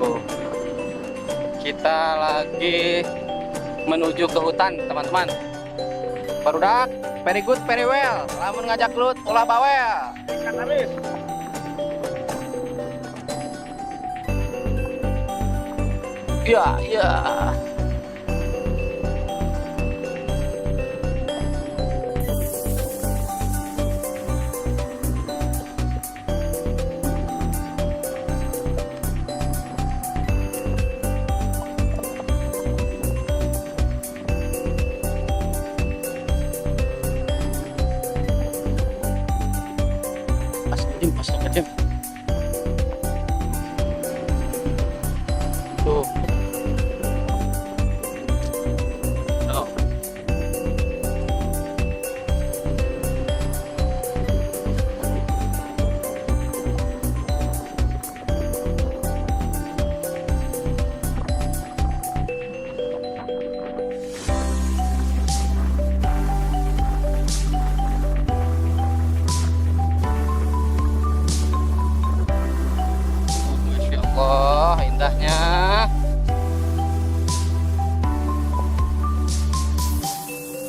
Tuh, kita lagi menuju ke hutan, teman-teman. Barudak, very good, very well. Lamun ngajak lut, ulah bawel. Iya, iya. Astagfirullahaladzim. Tuh. Oh. Masya Allah, indahnya.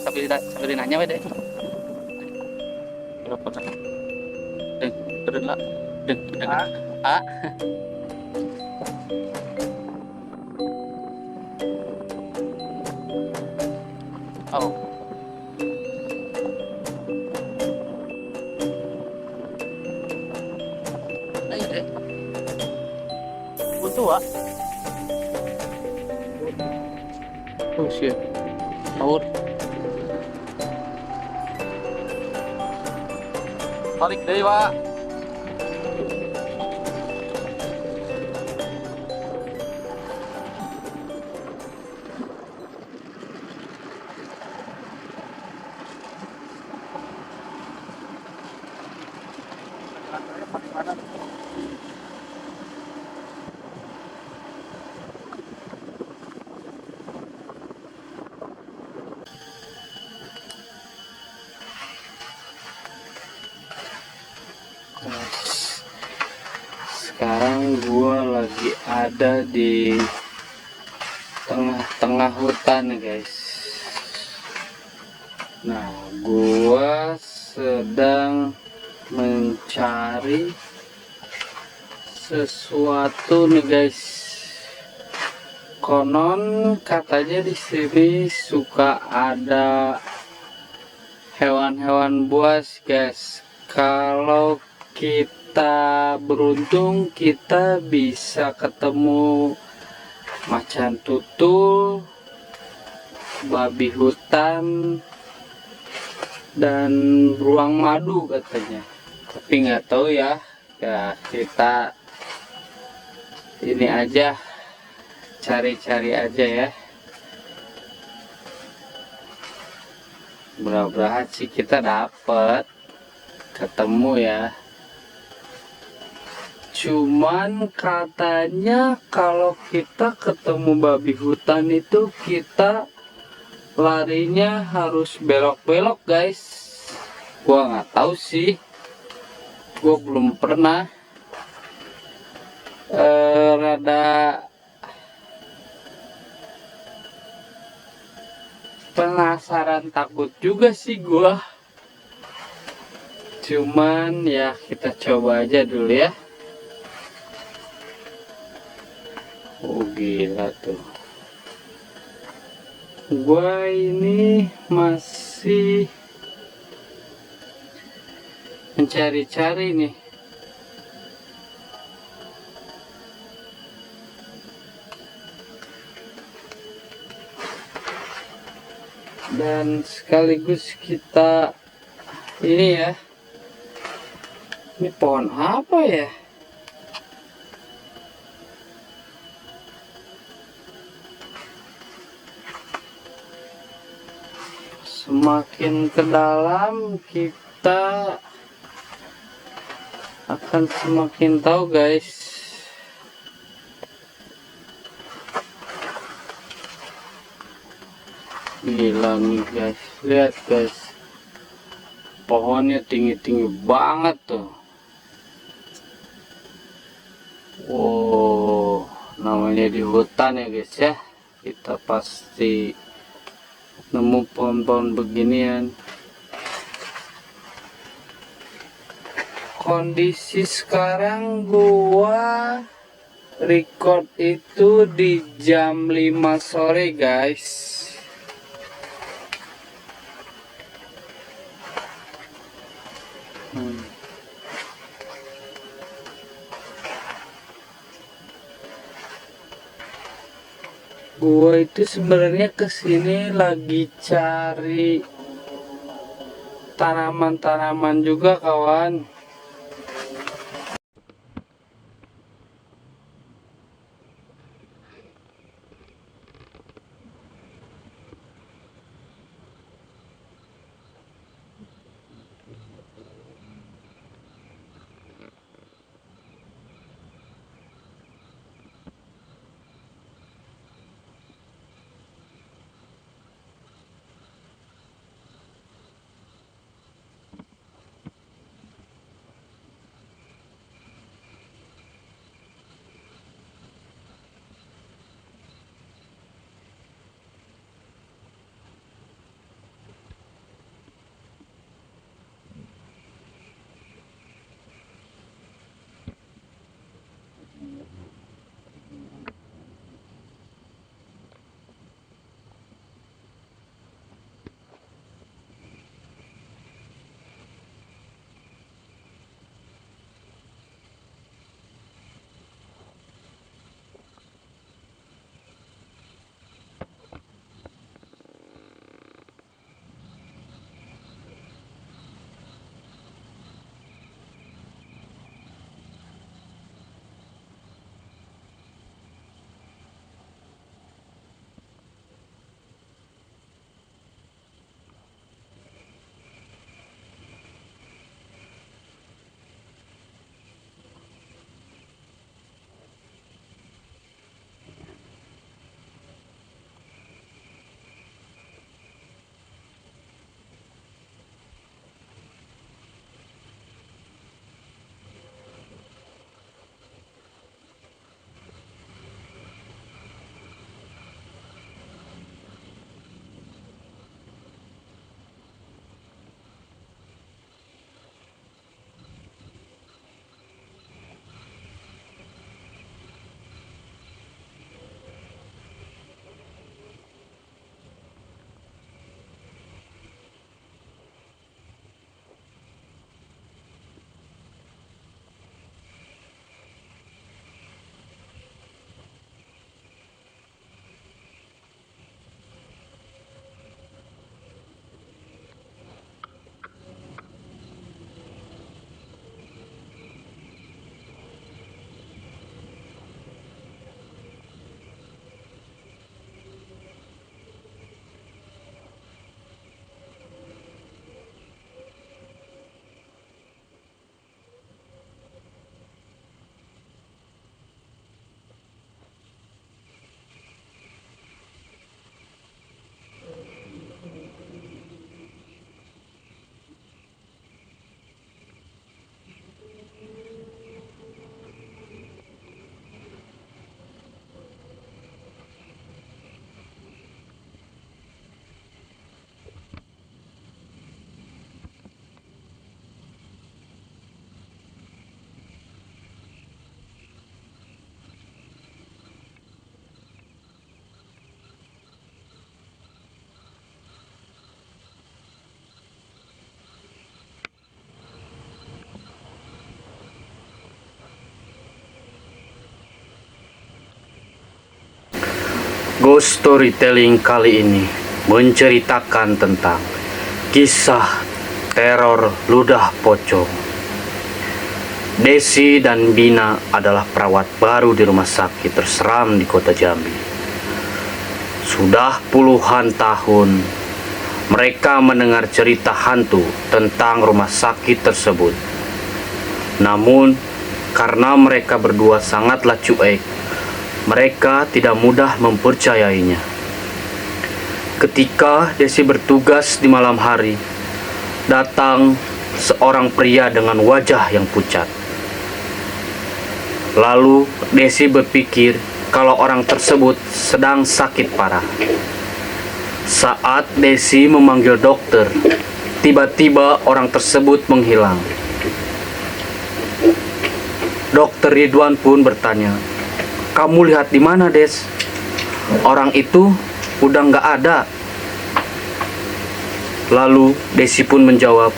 Sambil nanya deh. Berapa dah? Deng lah. Deng. Ah. Oh. Ayo deh. Butuh ah. Oh shit. Taur. Tarik deh, Pak. Sekarang gua lagi ada di tengah-tengah hutan nih guys. Nah, gua sedang mencari sesuatu nih guys. Konon katanya di sini suka ada hewan-hewan buas guys. Kalau kita beruntung kita bisa ketemu macan tutul, babi hutan, dan beruang madu katanya. Tapi nggak tahu ya. Ya kita ini aja, cari-cari aja ya. Mudah-mudahan sih kita dapat ketemu ya. Cuman katanya kalau kita ketemu babi hutan itu kita larinya harus belok-belok guys. Gua nggak tahu sih, gua belum pernah. Rada penasaran, takut juga sih gua. Cuman ya kita coba aja dulu ya. Oh gila tuh. Gua ini masih mencari-cari nih. Dan sekaligus kita ini ya. Ini pohon apa ya? Semakin ke dalam kita akan semakin tahu guys. Gila nih guys, lihat guys, pohonnya tinggi-tinggi banget tuh. Wow, Namanya di hutan ya guys ya, kita pasti nemu pohon-pohon beginian. Kondisi sekarang gua record itu di jam 5 sore guys. Gua itu sebenarnya kesini lagi cari tanaman-tanaman juga kawan. Ghost storytelling kali ini menceritakan tentang kisah teror ludah pocong. Desi dan Bina adalah perawat baru di rumah sakit terseram di kota Jambi. Sudah puluhan tahun mereka mendengar cerita hantu tentang rumah sakit tersebut. Namun karena mereka berdua sangatlah cuek, mereka tidak mudah mempercayainya. Ketika Desi bertugas di malam hari, datang seorang pria dengan wajah yang pucat. Lalu Desi berpikir kalau orang tersebut sedang sakit parah. Saat Desi memanggil dokter, tiba-tiba orang tersebut menghilang. Dokter Ridwan pun bertanya, "Kamu lihat di mana, Des? Orang itu udah nggak ada." Lalu Desi pun menjawab,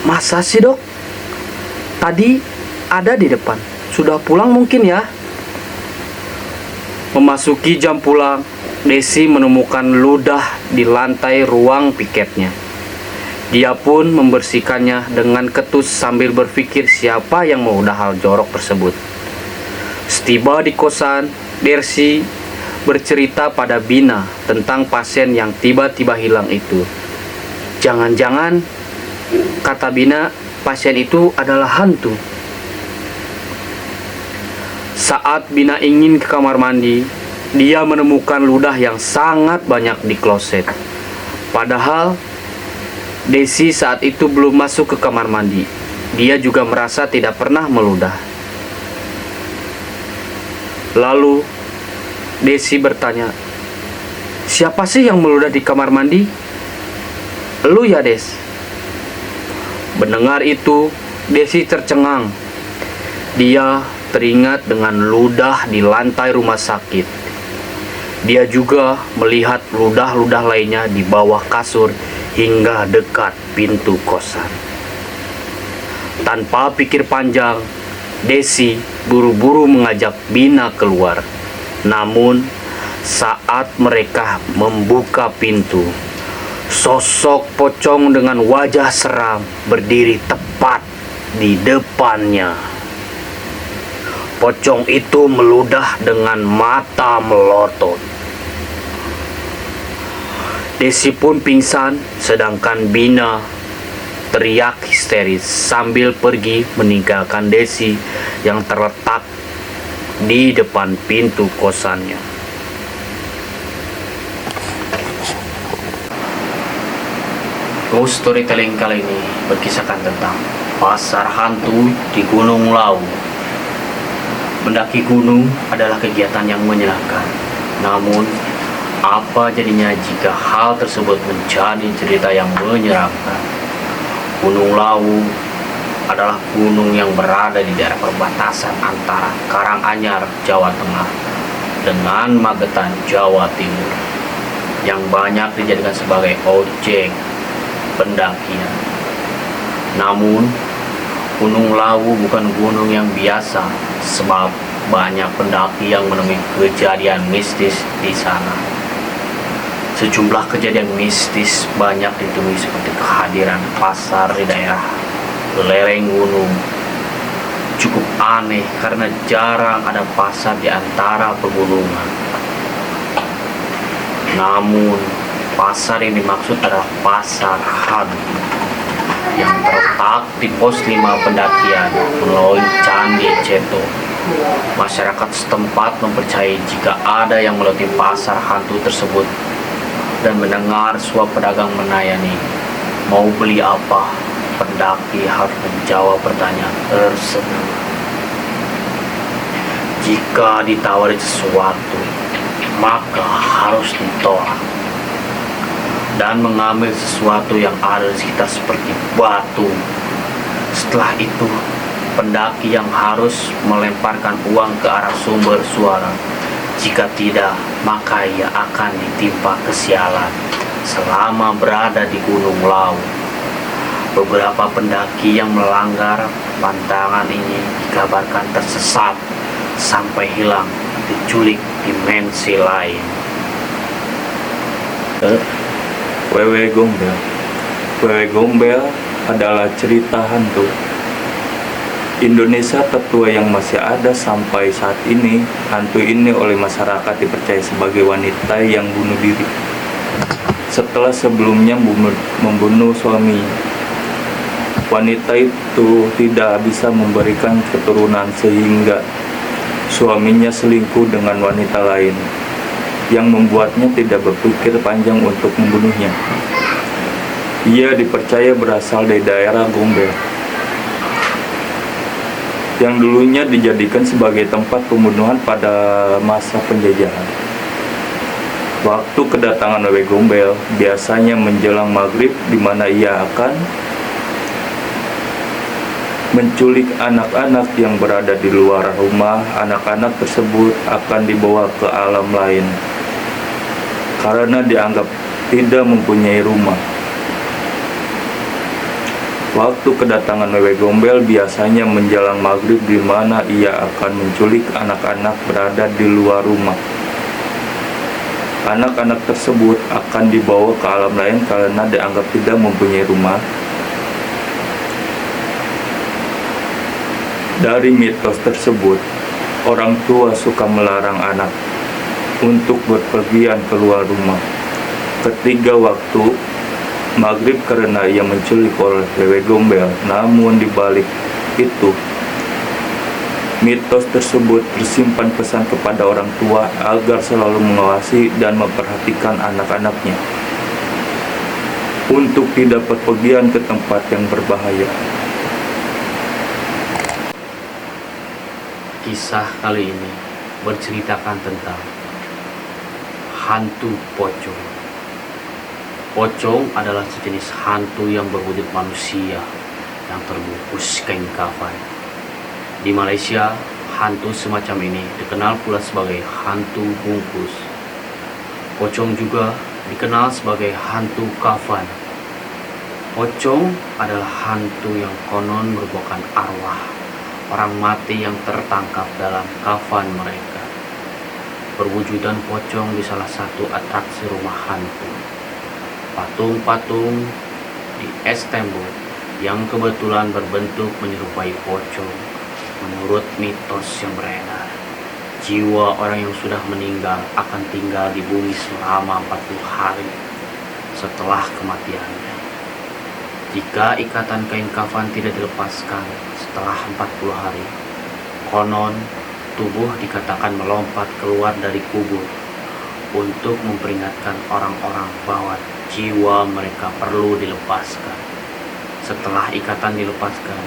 "Masa sih, Dok? Tadi ada di depan. Sudah pulang mungkin ya?" Memasuki jam pulang, Desi menemukan ludah di lantai ruang piketnya. Dia pun membersihkannya dengan ketus sambil berpikir siapa yang mau hal jorok tersebut. Setiba di kosan, Desi bercerita pada Bina tentang pasien yang tiba-tiba hilang itu. Jangan-jangan, kata Bina, pasien itu adalah hantu. Saat Bina ingin ke kamar mandi, dia menemukan ludah yang sangat banyak di kloset. Padahal Desi saat itu belum masuk ke kamar mandi. Dia juga merasa tidak pernah meludah. Lalu Desi bertanya, "Siapa sih yang meludah di kamar mandi?" "Lu ya, Des?" Mendengar itu, Desi tercengang. Dia teringat dengan ludah di lantai rumah sakit. Dia juga melihat ludah-ludah lainnya di bawah kasur hingga dekat pintu kosan. Tanpa pikir panjang, Desi buru-buru mengajak Bina keluar. Namun, saat mereka membuka pintu, sosok pocong dengan wajah seram berdiri tepat di depannya. Pocong itu meludah dengan mata melotot. Desi pun pingsan, sedangkan Bina teriak histeris sambil pergi meninggalkan Desi yang terletak di depan pintu kosannya. Ghost storytelling kali ini berkisahkan tentang pasar hantu di Gunung Lawu. Mendaki gunung adalah kegiatan yang menyenangkan. Namun, apa jadinya jika hal tersebut menjadi cerita yang menyeramkan? Gunung Lawu adalah gunung yang berada di daerah perbatasan antara Karanganyar, Jawa Tengah dengan Magetan, Jawa Timur, yang banyak dijadikan sebagai objek pendakian. Namun, Gunung Lawu bukan gunung yang biasa, sebab banyak pendaki yang menemui kejadian mistis di sana. Sejumlah kejadian mistis banyak ditemui seperti kehadiran pasar di daerah lereng gunung. Cukup aneh karena jarang ada pasar di antara pegunungan. Namun, pasar yang dimaksud adalah pasar hantu yang terletak di pos 5 pendakian melalui Candi Ceto. Masyarakat setempat mempercayai jika ada yang melewati pasar hantu tersebut dan mendengar suara pedagang melayani, mau beli apa, pendaki harus menjawab pertanyaan tersebut. Jika ditawari sesuatu, maka harus ditolak dan mengambil sesuatu yang ada di sekitar seperti batu. Setelah itu, pendaki yang harus melemparkan uang ke arah sumber suara. Jika tidak, maka ia akan ditimpa kesialan selama berada di Gunung Lawu. Beberapa pendaki yang melanggar pantangan ini dikabarkan tersesat sampai hilang diculik dimensi lain. Wewe Gombel. Wewe Gombel adalah cerita hantu Indonesia tertua yang masih ada sampai saat ini. Hantu ini oleh masyarakat dipercaya sebagai wanita yang bunuh diri setelah sebelumnya membunuh suami. Wanita itu tidak bisa memberikan keturunan sehingga suaminya selingkuh dengan wanita lain, yang membuatnya tidak berpikir panjang untuk membunuhnya. Ia dipercaya berasal dari daerah Gombel yang dulunya dijadikan sebagai tempat pembunuhan pada masa penjajahan. Waktu kedatangan Wewe Gombel biasanya menjelang maghrib, di mana ia akan menculik anak-anak yang berada di luar rumah. Anak-anak tersebut akan dibawa ke alam lain karena dianggap tidak mempunyai rumah. Waktu kedatangan Wewe Gombel biasanya menjelang maghrib, di mana ia akan menculik anak-anak berada di luar rumah. Anak-anak tersebut akan dibawa ke alam lain karena dianggap tidak mempunyai rumah. Dari mitos tersebut, orang tua suka melarang anak untuk berpergian keluar rumah ketiga waktu maghrib karena ia menculik oleh Wewe Gombel. Namun dibalik itu, mitos tersebut bersimpan pesan kepada orang tua agar selalu mengawasi dan memperhatikan anak-anaknya untuk tidak berpergian ke tempat yang berbahaya. Kisah kali ini berceritakan tentang hantu pocong. Pocong adalah sejenis hantu yang berwujud manusia yang terbungkus kain kafan. Di Malaysia, hantu semacam ini dikenal pula sebagai hantu bungkus. Pocong juga dikenal sebagai hantu kafan. Pocong adalah hantu yang konon merupakan arwah orang mati yang tertangkap dalam kafan mereka. Perwujudan pocong di salah satu atraksi rumah hantu. Patung-patung di es tembok yang kebetulan berbentuk menyerupai pocong. Menurut mitos yang beredar, jiwa orang yang sudah meninggal akan tinggal di bumi selama 40 hari setelah kematiannya. Jika ikatan kain kafan tidak dilepaskan setelah 40 hari, konon tubuh dikatakan melompat keluar dari kubur untuk memperingatkan orang-orang bahwa jiwa mereka perlu dilepaskan. Setelah ikatan dilepaskan,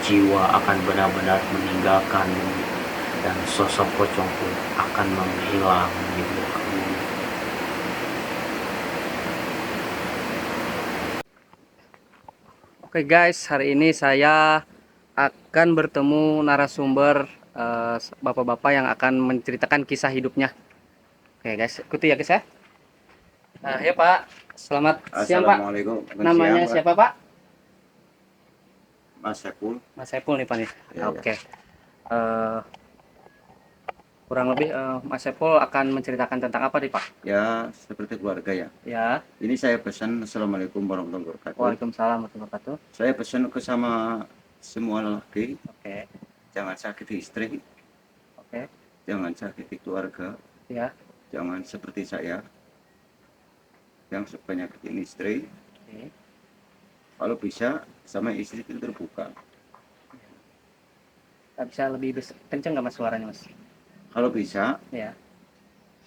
jiwa akan benar-benar meninggalkan bumi dan sosok pocong pun akan menghilang di bawah bumi. Oke guys, hari ini saya akan bertemu narasumber bapak-bapak yang akan menceritakan kisah hidupnya. Oke guys, ikuti ya guys ya. Nah ya Pak, selamat siang Pak. Assalamualaikum. Namanya Siang, siapa Pak? Mas Saiful. Mas Saiful nih Pak nih. Ya, Oke. Kurang lebih Mas Saiful akan menceritakan tentang apa nih Pak? Ya, seperti keluarga ya. Ya. Ini saya pesan. Assalamualaikum warahmatullahi wabarakatuh. Waalaikumsalam warahmatullahi wabarakatuh. Saya pesan ke sama semua lelaki, Oke. jangan sakiti istri, Oke. jangan sakiti keluarga, Ya. jangan seperti saya yang suka nyakitin istri. Oke. Kalau bisa sama istri itu terbuka. Bisa lebih kenceng nggak Mas suaranya Mas? Kalau bisa, Ya.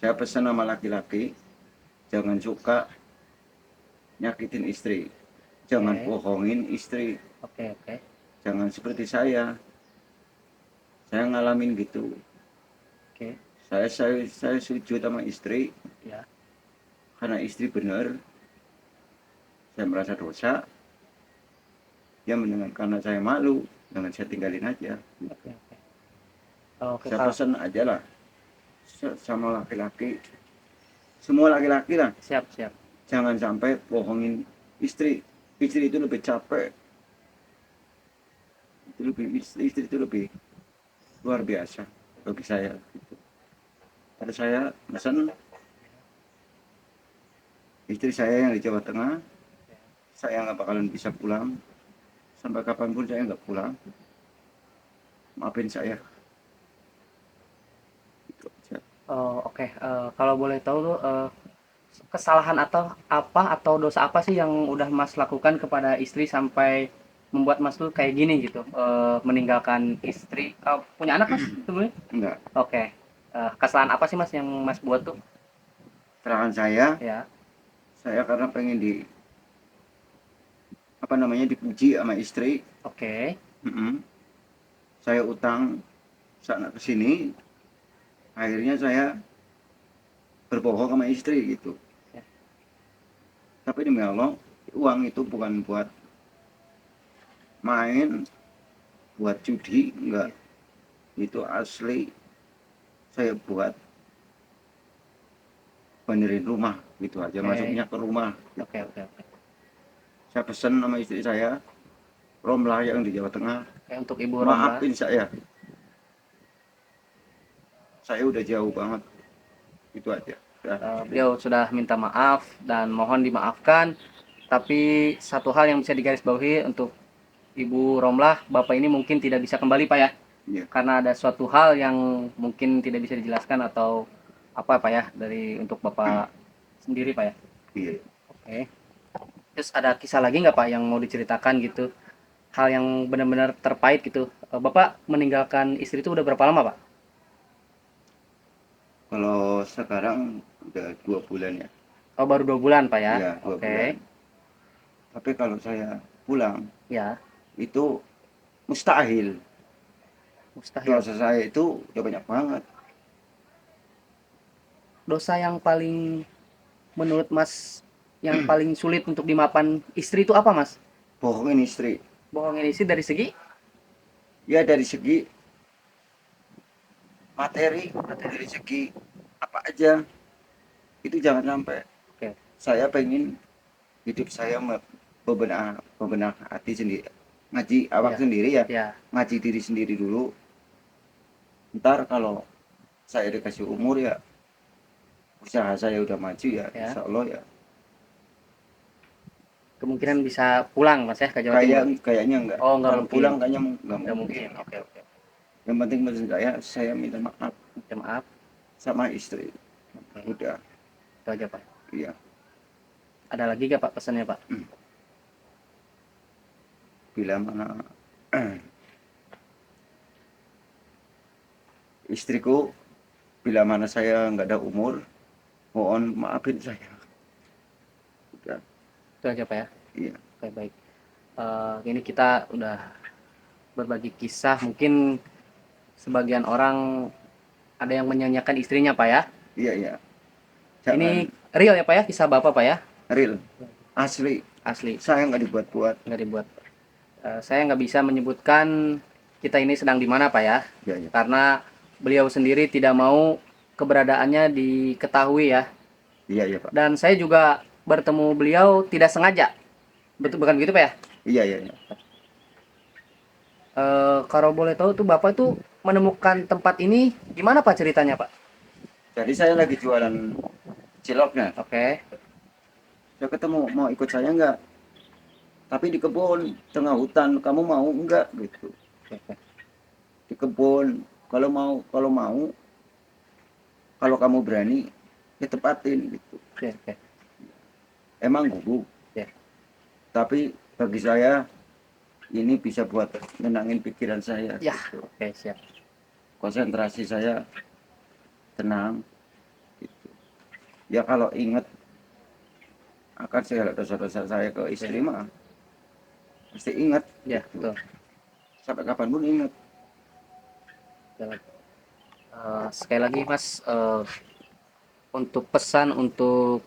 saya pesan sama laki-laki, jangan suka nyakitin istri, jangan Oke. bohongin istri, Oke. Oke. jangan seperti saya. Saya ngalamin gitu. Oke. Saya sujud sama istri Ya. karena istri benar. Saya merasa dosa. Dia mendengar karena saya malu, jangan saya tinggalin aja. Oke. Oke. Oke. Saya pesan aja lah sama laki-laki, semua laki-laki lah, Siap. Siap. jangan sampai bohongin istri. Istri itu lebih capek. Istri itu lebih luar biasa bagi saya. Gitu. Pada saya pesan istri saya yang di Jawa Tengah, saya nggak bakalan bisa pulang sampai kapanpun, saya nggak pulang. Maafin saya. Gitu aja. Oh, oke. Kalau boleh tahu tuh kesalahan atau apa atau dosa apa sih yang udah Mas lakukan kepada istri sampai membuat Mas tuh kayak gini gitu, meninggalkan istri. Punya anak Mas sebelumnya? Enggak. Oke. Kesalahan apa sih Mas yang Mas buat tuh? Serangan saya Ya. karena pengen dipuji sama istri. Oke. Mm-mm. saya utang sana ke sini, akhirnya saya berbohong sama istri gitu. Ya. Tapi demi Allah, uang itu bukan buat main, buat judi, enggak. Itu asli saya buat benerin rumah gitu aja, Oke. masuknya ke rumah. Oke, oke, oke. Saya pesen sama istri saya, Romlah yang di Jawa Tengah, Oke, untuk Ibu Romla. maafin saya udah jauh banget, itu aja. Udah. Beliau sudah minta maaf dan mohon dimaafkan. Tapi satu hal yang bisa digarisbawahi untuk Ibu Romlah, Bapak ini mungkin tidak bisa kembali Pak ya, Iya. karena ada suatu hal yang mungkin tidak bisa dijelaskan atau apa Pak ya, dari untuk Bapak sendiri Pak ya. Iya. Oke. Terus ada kisah lagi nggak Pak yang mau diceritakan gitu? Hal yang benar-benar terpahit gitu. Bapak meninggalkan istri itu udah berapa lama Pak? Kalau sekarang udah 2 bulan ya. Oh, baru 2 bulan Pak ya? Iya, 2 Oke. bulan. Tapi kalau saya pulang Ya, itu mustahil. mustahil. Dosa saya itu udah banyak banget. Dosa yang paling menurut Mas yang paling sulit untuk dimaafkan istri itu apa Mas? Bohongin istri. Bohongin istri dari segi Ya dari segi materi, dari segi apa aja. Itu jangan sampai. Oke. Saya pengen hidup saya bebenah hati sendiri. Ngaji awak Ya. sendiri ya. ya. Ngaji diri sendiri dulu. Ntar kalau saya dikasih umur ya, usaha saya udah maju ya, Ya. insya Allah ya. Kemungkinan bisa pulang Mas ya ke Jawa Timur. Kayaknya enggak. Oh, enggak Kalau mungkin. pulang kayaknya enggak Nggak mungkin. mungkin. Oke, oke. Yang penting menurut saya minta maaf Ya, maaf. sama istri. Oke. Udah, Itu aja Pak. iya. Ada lagi gak Pak pesannya Pak? Bila mana istriku, bila mana saya nggak ada umur, mohon maafin saya. Udah, Itu aja Pak ya. iya. Oke, baik. Ini kita udah berbagi kisah. Mungkin sebagian orang ada yang menyanyiakan istrinya Pak ya. Iya, iya. Ini Jangan real ya Pak ya, kisah Bapak Pak ya. real, asli. Asli, Saya nggak dibuat-buat. nggak dibuat. Saya nggak bisa menyebutkan kita ini sedang di mana Pak ya, Iya, iya. karena beliau sendiri tidak mau keberadaannya diketahui ya. Iya, iya, Pak. Dan saya juga bertemu beliau tidak sengaja. Betul, bukan begitu Pak ya? Iya, iya, iya. Kalau boleh tahu tuh Bapak tuh menemukan tempat ini gimana Pak ceritanya Pak? Jadi saya lagi jualan ciloknya. Oke. Saya ketemu, mau ikut saya nggak? Tapi di kebun, tengah hutan, kamu mau nggak? Gitu. Oke. Di kebun, kalau mau, kalau kamu berani, ya tepatin gitu. Oke. Emang gugup, Ya. tapi bagi saya ini bisa buat menenangin pikiran saya. Ya. Gitu. Oke, siap. Konsentrasi saya tenang. Gitu. Ya kalau ingat akan segala dosa-dosa saya ke istri mah, pasti ingat. Ya, betul. Sampai kapanpun ingat. Jalan. Sekali lagi Mas, untuk pesan untuk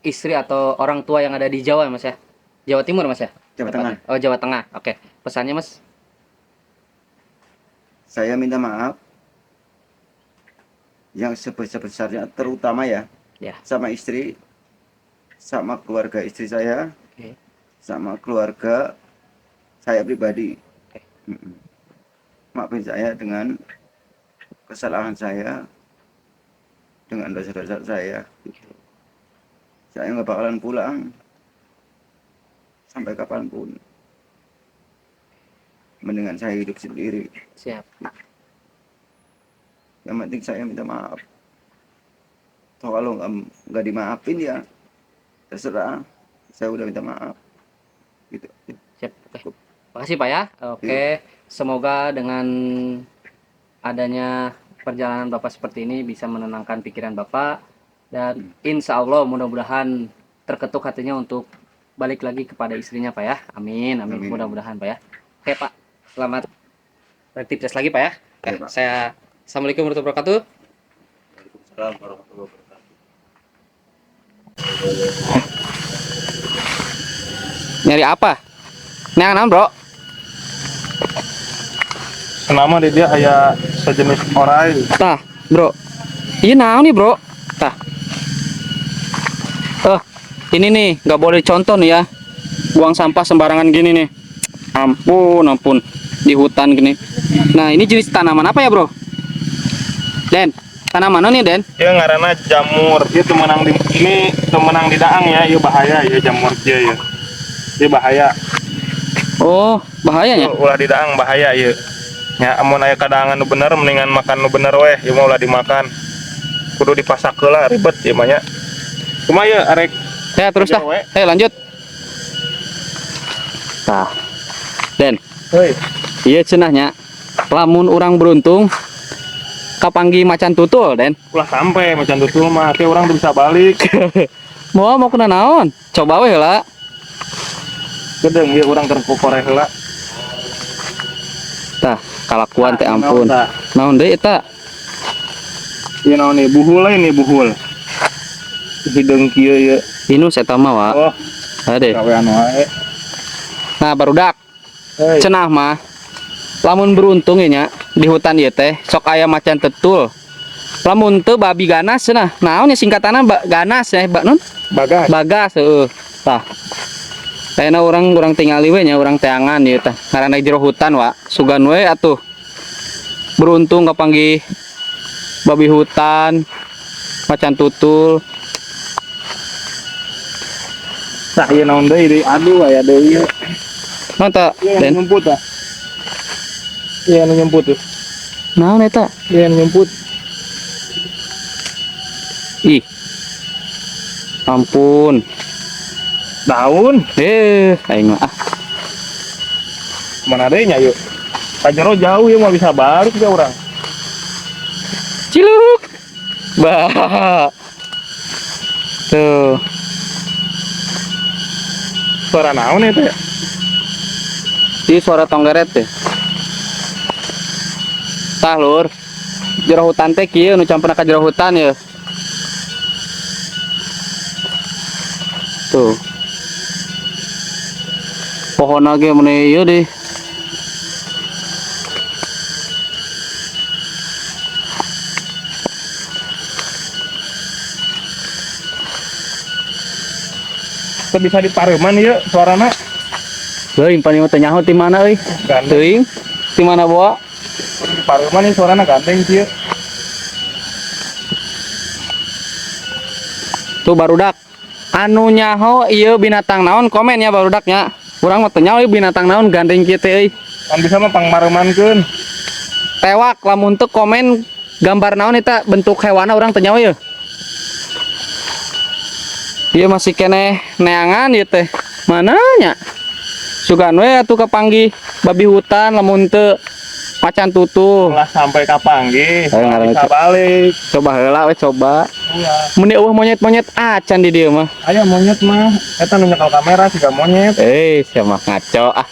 istri atau orang tua yang ada di Jawa Mas ya, Jawa Timur Mas ya, Jawa tepatnya? Tengah. Oh, Jawa Tengah. Oke, pesannya Mas. Saya minta maaf yang sebesar-besarnya, terutama ya, Ya. sama istri, sama keluarga istri saya, Oke. sama keluarga saya pribadi. Oke. Maafin saya dengan kesalahan saya, dengan dosa-dosa saya. Gitu. Saya nggak bakalan pulang sampai kapanpun. Mendingan saya hidup sendiri. Siap. Yang penting saya minta maaf. Toh kalau nggak dimaafin ya terserah. Saya udah minta maaf. Gitu. Siap. Oke. Makasih Pak ya. Oke. Semoga dengan adanya perjalanan Bapak seperti ini bisa menenangkan pikiran Bapak, dan insya Allah mudah-mudahan terketuk hatinya untuk balik lagi kepada istrinya Pak ya. Amin, amin. Amin. Mudah-mudahan Pak ya. Oke Pak. selamat rapid test lagi Pak ya. Oke, Iya, Pak. Assalamualaikum warahmatullahi wabarakatuh. Waalaikumsalam warahmatullahi wabarakatuh. Nyari apa? Neang bro. Nama dia kayak sejenis orai. Tah, bro. Iya naon nih, bro. Tah. Ini nih, nggak boleh contoh nih ya. Buang sampah sembarangan gini nih. Ampun. Di hutan gini. Nah, ini jenis tanaman apa ya, bro? Den, tanaman nih, Den? Ya ngaranna jamur. Dia temenang di ini temenang di daang ya. Iya bahaya ya jamur dia ya. Dia bahaya. Oh, bahayanya. Ulah di daang bahaya ya. Ya amun aya kadangan nu bener mendingan makan nu bener weh. Ya mau ulah dimakan. Kudu dipasak heula ribet ya mah nya. Cuma ya arek Ya, terus dah. Jawa. Lanjut. Tah. Den, heuy. iya cenahnya. Lamun orang beruntung kapanggi macan tutul, Den. Ulah sampai macan tutul mah teh urang tuh bisa balik. Mau kena naon? Coba we heula. Gedeng ieu urang keur kokore heula. Tah, kalakuan teh ampun. Naon tah? Naon deui eta? Ieu naon nih buhul ini buhul. Hideung kieu ye. Inus eta mah, Wak. Oh, Ade. gawean wae. Nah, barudak. Heuy. Cenah mah lamun beruntung ya nya, di hutan ieu teh sok aya macan tetul. Lamun teu babi ganas cenah. Naon ya singkatanna ganas ya, non? Bagas. Bagas heueuh. Tah. Ayeuna urang tingali we nya urang teangan ieu tah. Ngaranna jero hutan, Wak. Sugan we atuh. Beruntung kapanggih babi hutan, macan tutul. Nah, ieu naon deui aduh aya deui ieu. Naon tah, Ieu Den? nyumput ah. Ieu nu nyumput tuh. Naon eta? Ieu nu nyumput. Ih. Ampun. Daun. Aing mah ah. Mana deui nya yuk. Kajero jauh ya mau bisa balik ke orang. Ciluk. Bah. Tuh. Suara naon itu ya? Ini suara tonggeret teh. Tah lur. Jero hutan teh kieu nu campurna ka jero hutan ya. Tuh. Pohon ge mun ieu deh. Teu bisa dipareuman ieu suarana. Teuing paling teu nyaho ti mana euy? Gandeng. Teuing ti mana boa? Dipareuman ieu suarana gandeng kieu. Tuh barudak. Anu nyaho ieu binatang naon komen ya barudaknya. Urang mah teu nyaho ieu binatang naon gandeng kieu teh euy. Kan bisa mah pangmareumankeun. Tewak lamun teu komen gambar naon eta bentuk hewana urang teu nyaho ieu. Ieu masih keneh neangan ieu teh. Mananya? Sugan we atuh kapanggih babi hutan lamun teu macan tutul. Ulah sampai kapanggih. Ayo ngaranna Bisa balik. Coba heula we coba. Iya. Mun eueuh monyet-monyet acan di dieu mah. Aya monyet mah eta nu nyekal kamera siga monyet. Sia mah ngaco ah.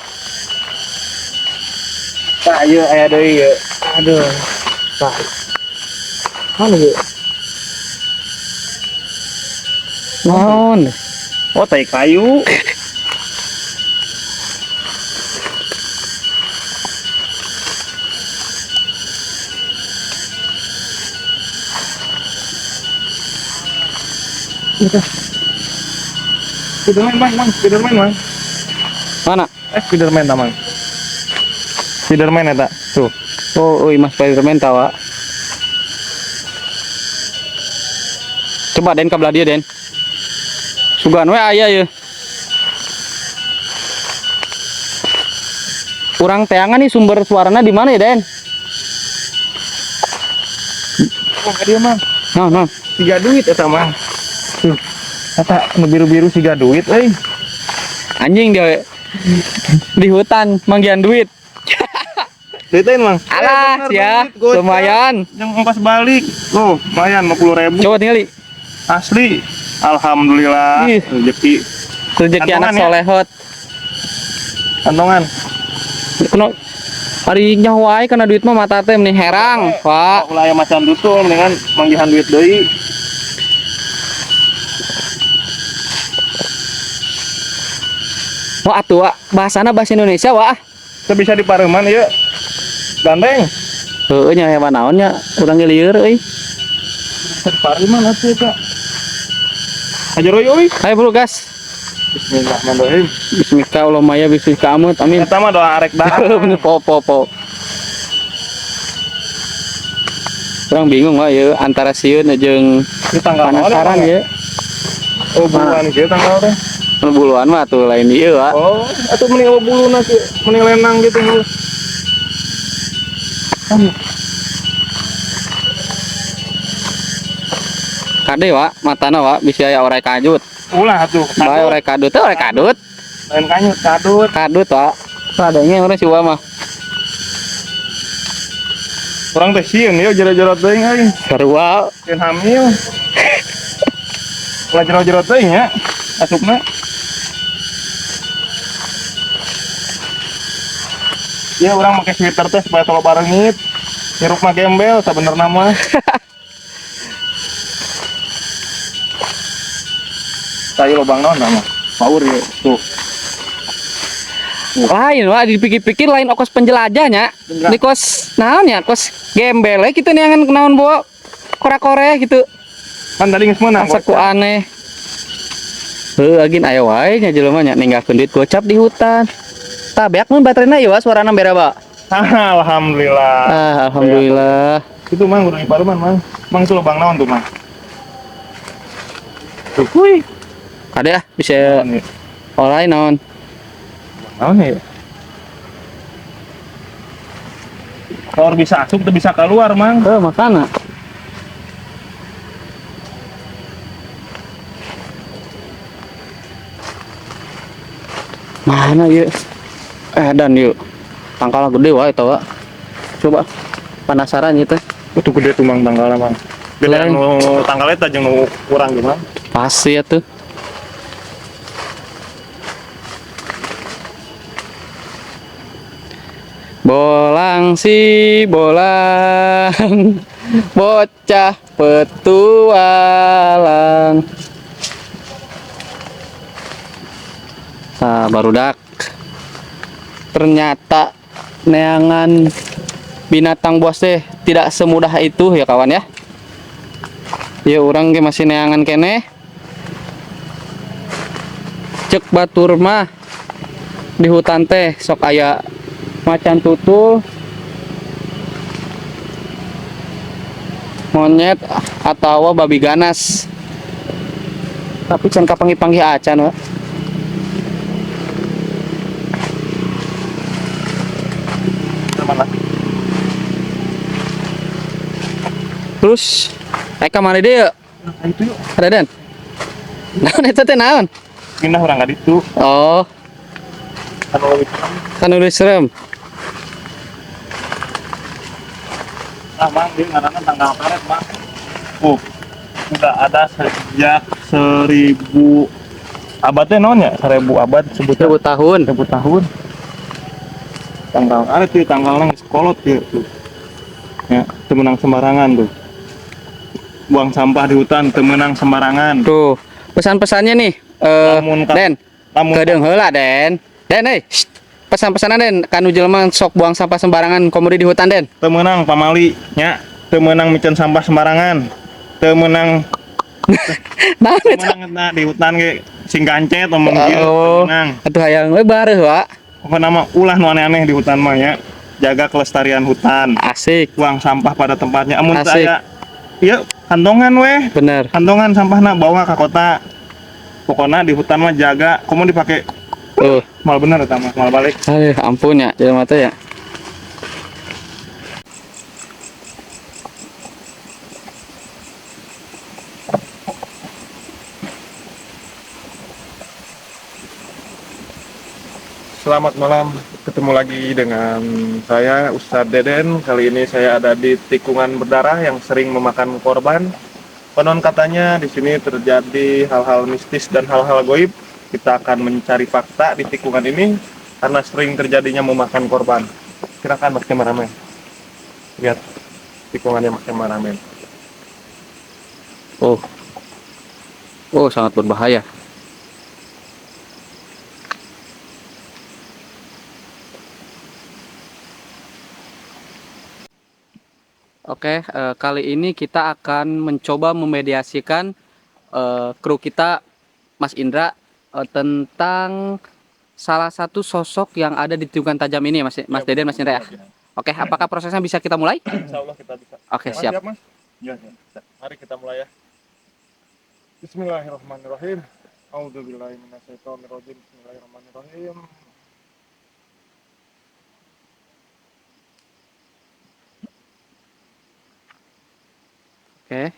Tah ieu aya deui ieu. Aduh. Tah. Mana ieu? Naon? Oh, tai kayu. Spiderman, Mang. Spiderman, Mang. Mana? Spiderman, Mang. Spiderman eta. Tuh. Oh, Mas Spiderman tawa. Coba Den ka belah dia, Den. Sugan we aya ye. Kurang teangan nih sumber suaranya di mana ya, Den? Wah, dia, Mang. Nah. Siga duit eta, Mang. Tuh. Eta nu biru-biru siga duit euy. Anjing dia di hutan manggian duit. Duitin, Mang. Alah, Bener, ya, duit, gocap. lumayan. Yang ongkos balik. Tuh, lumayan 50.000. Coba tinggali. Asli. Alhamdulillah. Ih. Rezeki Rezeki anak Kantongan ya? solehot. kantongan. Kuno Ari nyawa wae kana duit mah mata teh meni herang, Pak. Ulah aya macan dutul mendingan manggihan duit deui. Wah atuh, Wak. Bahasana bahasa Indonesia, Wak. Teu bisa dipareuman ieu. Gandeng. Heueuh nya hewan naon nya, urang ge lieur euy. Bisa dipareuman atuh Kak. Ajar euy. Ayo bro, gas. Bismillahirrahmanirrahim. Bismika Allahumma ya bismika amat. Amin. Eta mah doa arek dah. Bener po. Orang bingung Wak ya antara sieun jeung Di tanggal penasaran ya. Oh, bulan ieu tanggal teh. Buluan mah tuh lain ieu, Wak. Oh, atuh mending buluna sih, mending lenang gitu. Kade Wak, matana Wak bisa aya orai kajut. Ulah atuh. Bae orai kadut teh orai kadut. Lain kanyut kadut. Kadut Wak. Sadanya urang siwa mah. Urang teh sieun ieu jero-jero teuing euy. Sarua Sieun hamil. Ulah jero-jero teuing nya. Asupna. Ya orang pakai sweater teh supaya tolo barengit. Hirup mah gembel sabenerna mah. Saya lobang naon mah. Power ya tuh. lain Wak dipikir-pikir lain ongkos penjelajahnya. Di kos naon ya? Kos gembel gitu nih yang naon bawa kore-kore gitu. Kan tadi geus meunang. Asa ku aneh. Agin aya wae nya jelema nya ninggalkeun duit gocap di hutan. Tah beak mun baterena ieu suarana bere ba. Alhamdulillah. Alhamdulillah. Itu mang udah diparuman mang. Mang itu lobang naon tuh mang. Tuh, kuy. Ada bisa olain naon. Naon ya? Kalau bisa asup tuh bisa keluar mang. Makana. Mana yuk? Dan yuk. Tangkal gede wae eta, Wak. Coba penasaran gitu. Itu gede tuh mang tanggalnya mang. Gede Lain. anu tanggalnya teh jeung nu kurang gimana? Pasti ya tuh. Bolang si bolang, bocah petualang. Nah, barudak. Ternyata neangan binatang buas teh tidak semudah itu ya kawan ya. Ya orang ge masih neangan kene. Cek batur mah di hutan teh sok aya macan tutul, monyet atau babi ganas. Tapi can kapanggih-panggih acan, Wak. Mana? Terus Eka mana dia? Nah, itu yuk. Ada dan? Naon eta teh naon? Pindah orang ka ditu. Oh, Anu leuwih serem. kan udah serem. Ah mang dia ngaranna tanggal karet mang. Udah ada sejak 1000 abad teh naon ya? 1000 abad sebutnya 1000 tahun. 1000 tahun. Tanggal karet tuh tanggalnya geus kolot ya tuh. Ya, teu meunang sembarangan tuh. Buang sampah di hutan teu meunang sembarangan. Tuh, pesan-pesannya nih. Lamun ka- Den, lamun kedeung heula Den. Den euy. Pesan-pesanan Den, kanu jelema sok buang sampah sembarangan komodi di hutan Den. teu meunang pamali nya, teu meunang micen sampah sembarangan. Teu meunang Naon teu eta? meunang na di hutan ge sing gancet omong kieu teu Oh, meunang. atuh hayang we bareuh, Wak. Pokokna mah ulah nu aneh-aneh di hutan mah nya. Jaga kelestarian hutan. Asik, Buang sampah pada tempatnya. Amun teu Asik. aya ieu kantongan weh. bener. Kantongan sampahna bawa ke kota. Pokoknya di hutan mah jaga, kamu dipakai Tuh, mal bener eta mah, mal balik. aduh ampun ya, jelema teh ya. Selamat malam, ketemu lagi dengan saya Ustadz Deden. Kali ini saya ada di tikungan berdarah yang sering memakan korban. Konon katanya di sini terjadi hal-hal mistis dan hal-hal goib. Kita akan mencari fakta di tikungan ini karena sering terjadinya memakan korban. Silakan Mas kameramen. Lihat tikungannya Mas kameramen. Oh, oh sangat berbahaya. Oke, kali ini kita akan mencoba memediasikan kru kita, Mas Indra, tentang salah satu sosok yang ada di tikungan tajam ini, Mas Deden, Mas Indra ya. Oke, apakah prosesnya bisa kita mulai? Insya Allah kita bisa. Oke, Mas, siap. siap Mas? Iya, siap. Mari kita mulai ya. Bismillahirrahmanirrahim. A'udzubillahiminasyaitonirrajim. Bismillahirrahmanirrahim. Oke,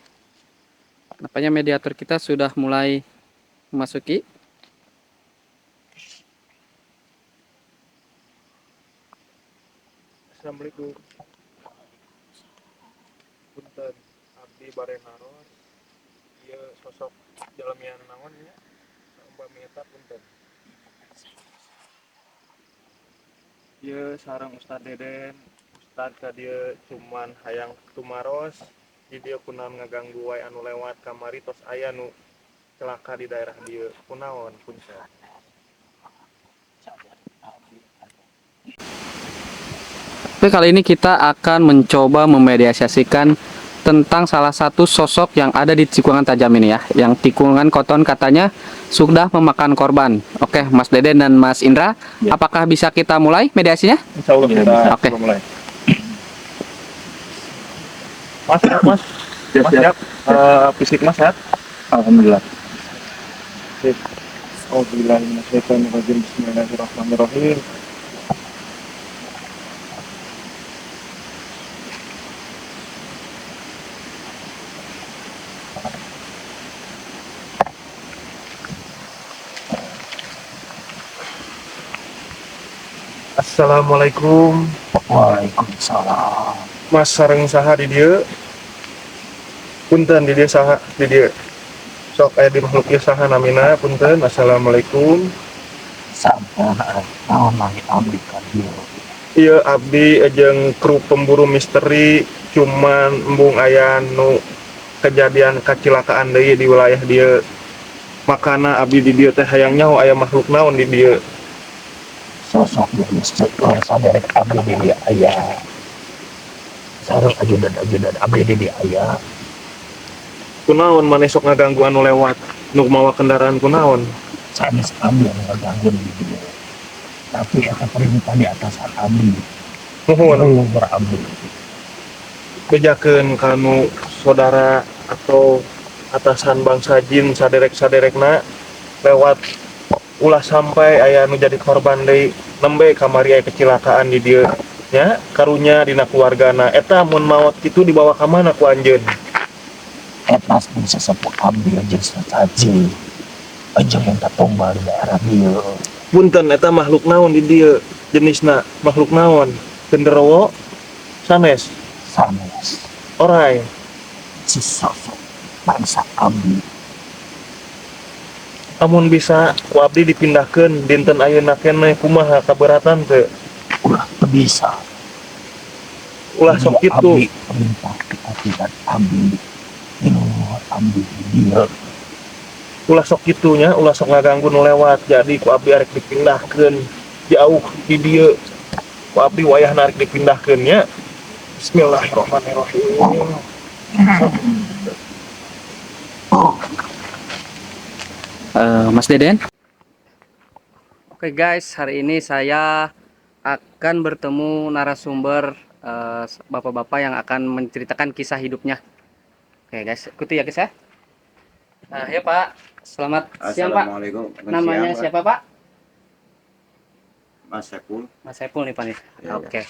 nampaknya mediator kita sudah mulai memasuki. Assalamualaikum. Punten abdi barenaros. Ieu sosok jalemian naon nya? Umpami eta punten. Ieu sareng Ustad Deden. Ustad ka dieu cuman hayang tumaros. Di dieu kunaon ngaganggu wae anu lewat kamari tos aya nu celaka di daerah dieu. Kunaon punten. Oke, kali ini kita akan mencoba memediasikan tentang salah satu sosok yang ada di tikungan tajam ini ya, yang tikungan koton katanya sudah memakan korban. Oke, Mas Deden dan Mas Indra, apakah bisa kita mulai mediasinya? Insya Allah kita Oke. coba mulai. Mas, siap Mas? Mas siap? Fisik Mas sehat? Alhamdulillah. Auzubillahiminasyaitonirrajim. Bismillahirrahmanirrahim. Assalamualaikum. Waalaikumsalam. Mas sareng saha di dieu? Punten di dieu saha di dieu? Sok aya di makhluk ieu saha namina? Punten. Assalamualaikum. Sampah naon lagi abdi ka dieu. Ieu abdi jeung kru pemburu misteri, cuman embung aya nu kejadian kacilakaan deui di wilayah dieu. Makana abdi di dieu teh hayang nyaho aya makhluk naon di dieu. Sosok yang sektor saderek abdi di ayah sareng ajudan abdi di ayah Kunaon maneh sok ngaganggu anu lewat nu mawa kendaraan kunaon? sanes abdi yang ngaganggu di dia tapi eta perintah di atasan abdi Nuhun berabdi bejakeun kanu saudara atau atasan bangsa jin saderek-saderekna lewat ulah sampai aya nu jadi korban deui nembe kamari aya kecelakaan di dieu nya karunya dina keluargana eta mun maot kitu dibawa ka mana ku anjeun? eta pun sesepuh abdi jeung sasaji aja yang tumbal di daerah dieu Punten eta makhluk naon di dieu? Jenisna makhluk naon? Genderuwo sanes sanes orai si sosok bangsa abdi amun bisa ku abdi dipindahkeun dinten ayeuna keneh kumaha kaberatan teu? ulah teu bisa Ulah sok Dia kitu. abdi perintah kita tidak abdi di luar abdi di dieu Ulah sok kitunya, ulah sok ngaganggu nu lewat. Jadi ku abdi arek dipindahkeun jauh di dieu. Ku abdi wayahna arek dipindahkeun nya. Bismillahirrahmanirrahim. Mas Deden. Oke guys, hari ini saya akan bertemu narasumber bapak-bapak yang akan menceritakan kisah hidupnya. Oke guys, ikuti ya guys ya. Nah ya Pak, selamat siang Pak. Assalamualaikum. Namanya Siang, siapa Pak? Mas Saiful. Mas Saiful nih Pak nih. Ya, Oke.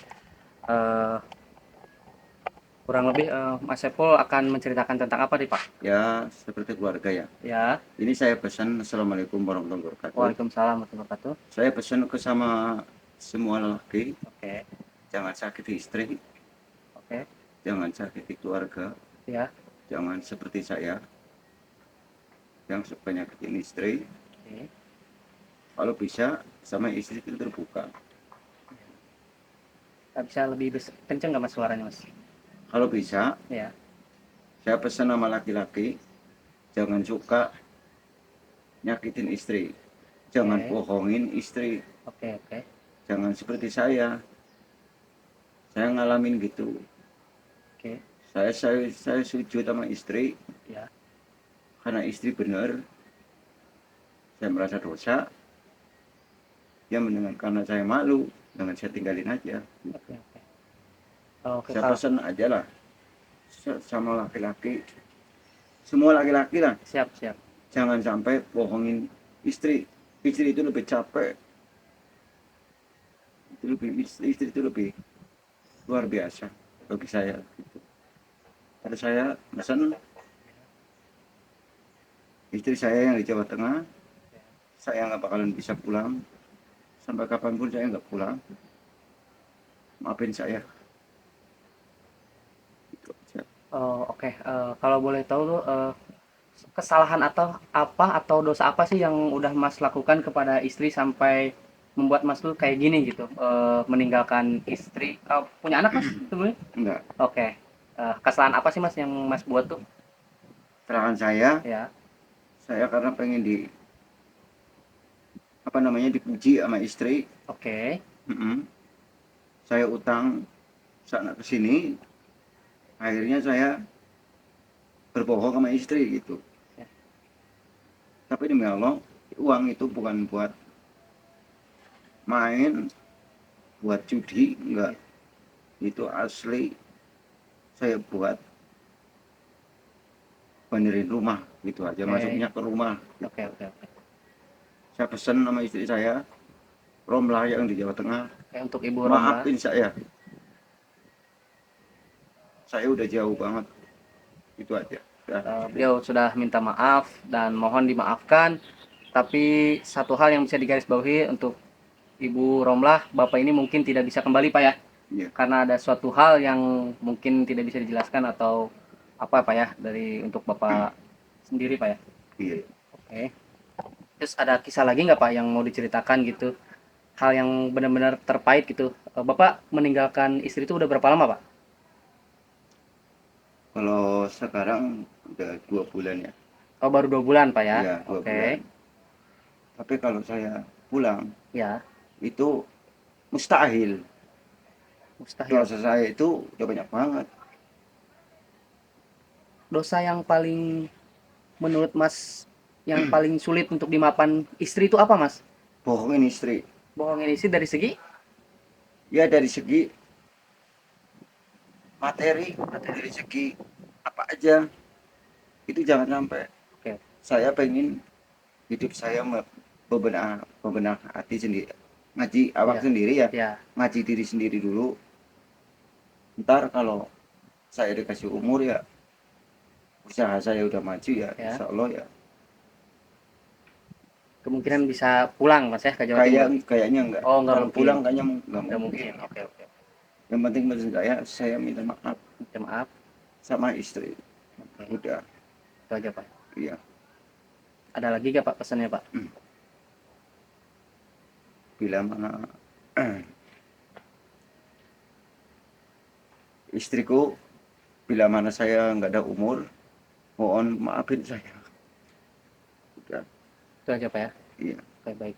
Kurang lebih Mas Saiful akan menceritakan tentang apa nih Pak? Ya, seperti keluarga ya. Ya. Ini saya pesan Assalamualaikum warahmatullahi wabarakatuh. Waalaikumsalam warahmatullahi wabarakatuh. Saya pesan ke sama semua lelaki, Oke. jangan sakiti istri, Oke. jangan sakiti keluarga, Ya. jangan seperti saya yang suka nyakitin istri. Oke. Kalau bisa sama istri itu terbuka. Bisa lebih kenceng nggak mas suaranya mas? Kalau bisa, Ya. saya pesan sama laki-laki, jangan suka nyakitin istri, jangan Oke. bohongin istri, Oke oke. jangan seperti saya ngalamin gitu. Oke. Saya sujud sama istri Ya. karena istri benar, saya merasa dosa, dia mendengar karena saya malu, dengan saya tinggalin aja. Oke oke. Oke Saya kalau pesan aja lah sama laki-laki, semua laki-laki lah, siap siap. jangan sampai bohongin istri. Istri itu lebih capek, istri itu lebih luar biasa bagi saya. Pada saya pesan istri saya yang di Jawa Tengah, saya nggak bakalan bisa pulang sampai kapanpun, saya nggak pulang. Maafin saya. Itu aja. Oh, oke. Kalau boleh tahu tuh kesalahan atau apa atau dosa apa sih yang udah Mas lakukan kepada istri sampai membuat Mas tuh kayak gini gitu, meninggalkan istri. Punya anak Mas sebelumnya? Enggak. Oke. Kesalahan apa sih Mas yang Mas buat tuh? Kesalahan Ya. saya karena pengen dipuji sama istri. Oke. Mm-mm. Saya utang sana ke sini, akhirnya saya berbohong sama istri gitu. Ya. Tapi demi Allah, uang itu bukan buat main, buat judi, enggak. Itu asli saya buat benerin rumah gitu aja, Oke. masuknya ke rumah. Oke oke oke. Saya pesen sama istri saya, Romlah yang di Jawa Tengah, Oke, untuk Ibu Romla. maafin saya udah jauh banget, itu aja. Udah. Beliau sudah minta maaf dan mohon dimaafkan. Tapi satu hal yang bisa digarisbawahi untuk Ibu Romlah, Bapak ini mungkin tidak bisa kembali Pak ya, Iya. karena ada suatu hal yang mungkin tidak bisa dijelaskan atau apa Pak ya, dari untuk Bapak sendiri Pak ya. Iya. Oke. Terus ada kisah lagi nggak Pak yang mau diceritakan gitu, hal yang benar-benar terpahit gitu. Bapak meninggalkan istri itu udah berapa lama Pak? Kalau sekarang udah 2 bulan ya. Oh baru 2 bulan Pak ya. Iya, 2 Oke. bulan. Tapi kalau saya pulang Ya. itu mustahil. Mustahil. Dosa saya itu udah banyak banget. Dosa yang paling menurut Mas yang paling sulit untuk dimaafkan istri itu apa Mas? Bohongin istri. Bohongin istri dari segi Ya dari segi materi, dari segi apa aja. Itu jangan sampai. Oke. Saya pengen hidup saya bebenah hati sendiri. Ngaji awak Iya. sendiri ya. Ya. Ngaji diri sendiri dulu. Ntar kalau saya dikasih umur ya, usaha saya udah maju ya, Ya. insya Allah ya. Kemungkinan bisa pulang Mas ya ke Jawa Timur. Kayaknya enggak. Oh, enggak Kalau mungkin. pulang kayaknya Nggak enggak mungkin. mungkin. Oke oke. Yang penting menurut saya minta maaf Minta maaf. sama istri. Oke. Udah, Itu aja Pak. iya. Ada lagi gak Pak pesannya Pak? Bila mana istriku, bila mana saya nggak ada umur, mohon maafin saya. Udah, Itu aja Pak ya. iya. Oke baik.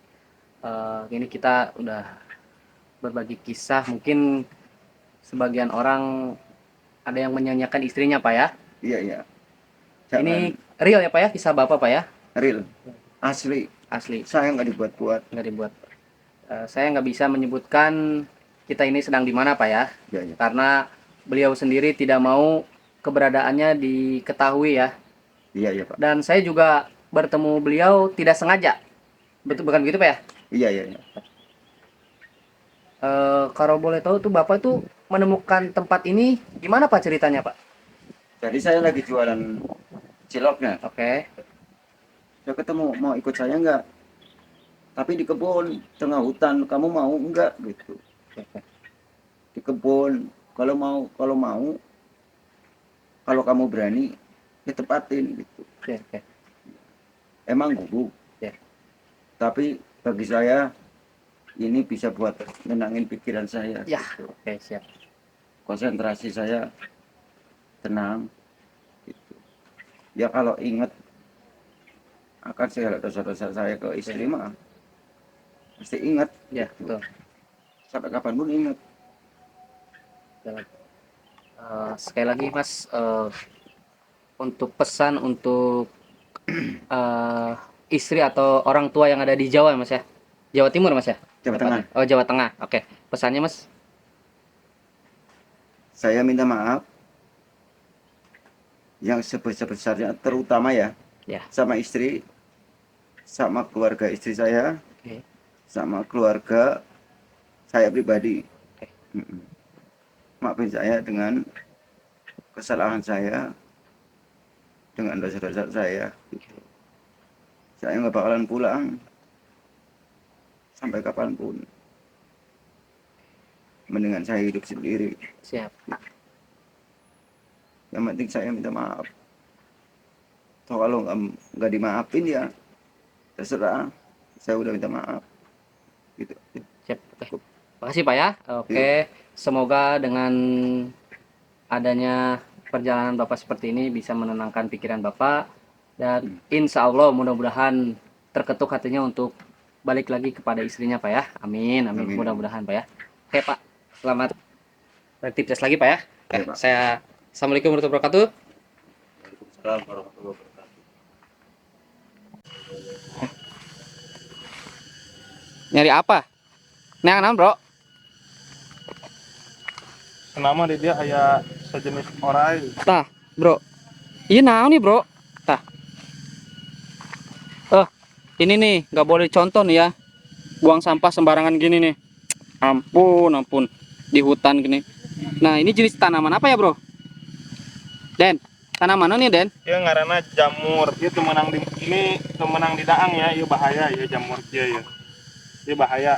Ini kita udah berbagi kisah. Mungkin sebagian orang ada yang menyanyiakan istrinya Pak ya. Iya, iya. Ini real ya Pak ya, kisah Bapak Pak ya. real, asli. Asli. Saya nggak dibuat-buat. Nggak dibuat. Saya nggak bisa menyebutkan kita ini sedang di mana Pak ya, Ya, ya. karena beliau sendiri tidak mau keberadaannya diketahui ya. Iya, iya Pak. Dan saya juga bertemu beliau tidak sengaja. Betul bukan begitu Pak ya? Iya, iya, iya. Kalau boleh tahu tuh Bapak tuh menemukan tempat ini gimana Pak ceritanya Pak? Jadi saya lagi jualan ciloknya. Oke. Saya ketemu, mau ikut saya nggak? Tapi di kebun, tengah hutan, kamu mau nggak? Gitu. Oke. Di kebun, kalau mau, kalau kamu berani, ya tepatin gitu. Oke. Emang guru. Ya. Tapi bagi saya ini bisa buat nenangin pikiran saya. Ya, gitu. oke, siap. Konsentrasi saya tenang. Gitu. Ya kalau ingat akan segala dosa-dosa saya ke istri mah pasti ingat. Ya, Gitu. betul. Sampai kapanpun ingat. Jalan. Sekali lagi Mas, untuk pesan untuk istri atau orang tua yang ada di Jawa Mas ya, Jawa Timur Mas ya, Jawa tepatnya? Tengah. Oh, Jawa Tengah, oke. Pesannya Mas? Saya minta maaf yang sebesar-besarnya, terutama ya Ya. sama istri, sama keluarga istri saya, Oke. sama keluarga saya pribadi. Oke. Maafin saya dengan kesalahan saya, dengan dosa-dosa saya. Gitu. Saya nggak bakalan pulang sampai kapanpun. Mendingan saya hidup sendiri. Siap. Yang penting saya minta maaf. Toh kalau nggak dimaafin ya terserah. Saya udah minta maaf. Gitu. Siap. Oke. Makasih Pak ya. Oke. Semoga dengan adanya perjalanan Bapak seperti ini bisa menenangkan pikiran Bapak, dan insya Allah mudah-mudahan terketuk hatinya untuk balik lagi kepada istrinya Pak ya. Amin, amin. Amin. Mudah-mudahan Pak ya. Oke Pak, selamat beraktivitas lagi Pak ya. Oke, Pak. Saya Assalamualaikum warahmatullahi wabarakatuh. Waalaikumsalam warahmatullahi wabarakatuh. Nyari apa? Neang naon bro? Nama dia kayak sejenis orai. Tah bro, iya naon nih bro? Tah, ini nih nggak boleh contoh nih ya, buang sampah sembarangan gini nih. Ampun, ampun, di hutan gini. Nah ini jenis tanaman apa ya bro? Den, tanaman mana nih Den? Ya ngaranna jamur. Dia temenang di ini temenang di daang ya. Iya bahaya ya jamur dia ya. Dia bahaya.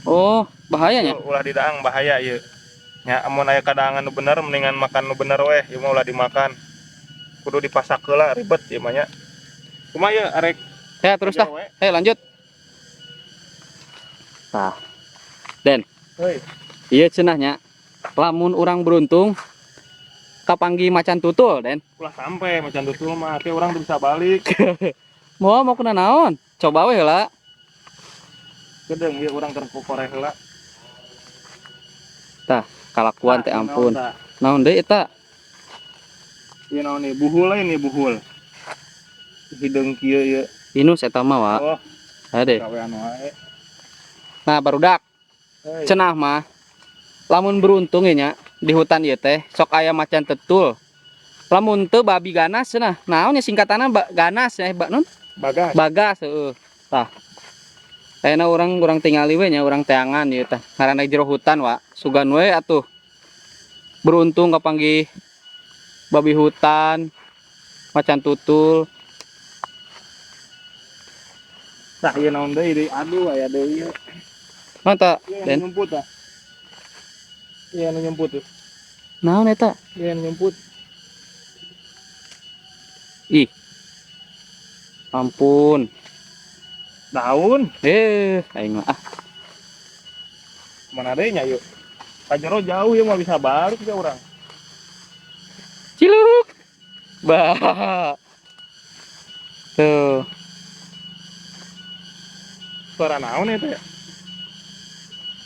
Oh bahayanya. Ulah di daang bahaya ya. Ya amun aya kadangan nu bener mendingan makan nu bener weh. Ieu mah ulah dimakan. Kudu dipasak heula ribet ieu mah nya. Kumaha ya arek Ya terus dah, ayo lanjut. Tah, Den, Heuy. iya cenahnya. Lamun orang beruntung, kapanggi macan tutul Den. Ulah sampai macan tutul mah teh urang teu bisa balik. Mau kena naon? Coba we lah. Gedeung ieu urang keur kukoreh heula. Tah, kalakuan teh Nah, ampun. naon tah? Naon deui eta? Ieu naon nih buhul ini buhul. Hideung kieu ieu. Inus eta mah wa. Oh, Ade. gawean wae. Nah, barudak. Heuy. Cenah mah lamun beruntung ya nya di hutan ieu teh sok aya macan tutul. Lamun teu babi ganas cenah. Naon nya singkatanna ganas ya, non? Bagas. Bagas heueuh. Tah. Ayeuna urang tingali we nya urang teangan ieu tah. Ngaranna jero hutan wa. Sugan we atuh. Beruntung kapanggih babi hutan, macan tutul. Tah ieu naon deui deui aduh aya deui ieu. Mata Ieu Den. anu nyumput tah. Ieu anu nyumput tuh. Naon eta? Ieu anu nyumput. Ih. Ampun. Daun. Aing mah Mana deui nya ieu? Kajero jauh ieu mah bisa balik ke urang. ciluk. Bah. Tuh. Suara naon eta ya?